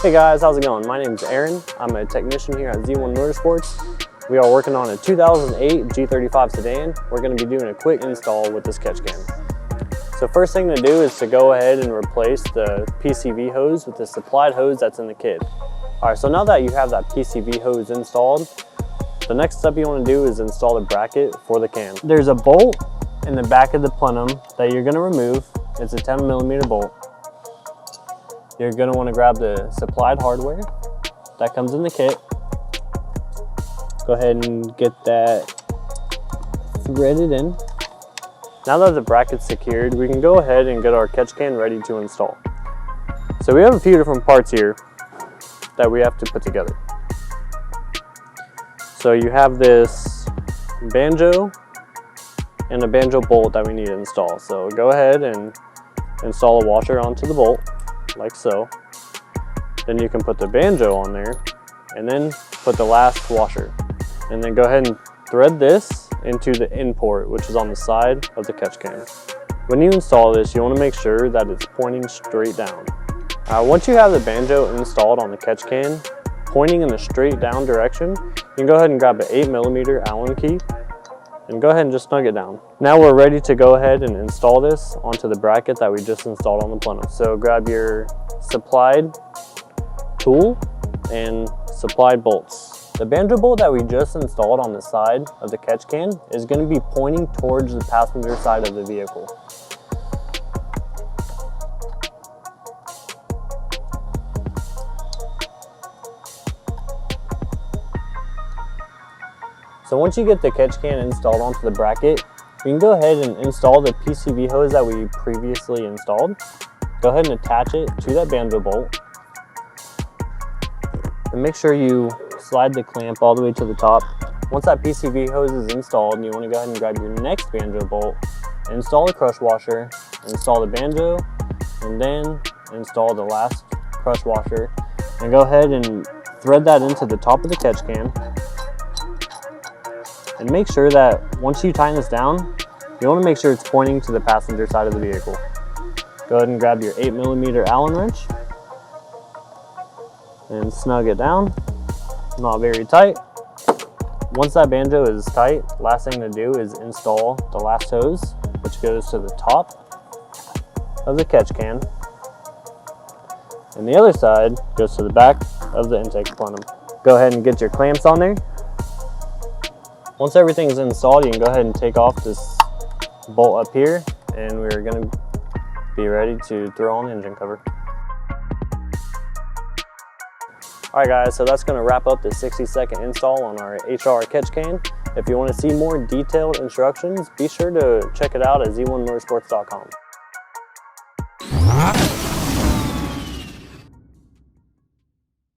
Hey guys, how's it going? My name is Aaron. I'm a technician here at Z1 Motorsports. We are working on a 2008 G35 sedan. We're going to be doing a quick install with this catch can. So first thing to do is to go ahead and replace the PCV hose with the supplied hose that's in the kit. Alright, so now that you have that PCV hose installed, the next step you want to do is install the bracket for the can. There's a bolt in the back of the plenum that you're going to remove. It's a 10mm bolt. You're going to want to grab the supplied hardware that comes in the kit. Go ahead and get that threaded in. Now that the bracket's secured, we can go ahead and get our catch can ready to install. So we have a few different parts here that we have to put together. So you have this banjo and a banjo bolt that we need to install. So go ahead and install a washer onto the bolt, like so. Then you can put the banjo on there and then put the last washer. And then go ahead and thread this into the in port, which is on the side of the catch can. When you install this, you want to make sure that it's pointing straight down. Once you have the banjo installed on the catch can, pointing in the straight down direction, you can go ahead and grab an 8mm Allen key and go ahead and just snug it down. Now we're ready to go ahead and install this onto the bracket that we just installed on the plenum. So grab your supplied tool and supplied bolts. The banjo bolt that we just installed on the side of the catch can is going to be pointing towards the passenger side of the vehicle. So once you get the catch can installed onto the bracket, you can go ahead and install the PCV hose that we previously installed. Go ahead and attach it to that banjo bolt. And make sure you slide the clamp all the way to the top. Once that PCV hose is installed, you want to go ahead and grab your next banjo bolt, install the crush washer, install the banjo, and then install the last crush washer. And go ahead and thread that into the top of the catch can. And make sure that once you tighten this down, you want to make sure it's pointing to the passenger side of the vehicle. Go ahead and grab your 8mm Allen wrench and snug it down, not very tight. Once that banjo is tight, last thing to do is install the last hose, which goes to the top of the catch can. And the other side goes to the back of the intake plenum. Go ahead and get your clamps on there. Once everything's installed, you can go ahead and take off this bolt up here, and we're going to be ready to throw on the engine cover. Alright guys, so that's going to wrap up the 60-second install on our HR catch can. If you want to see more detailed instructions, be sure to check it out at z1motorsports.com.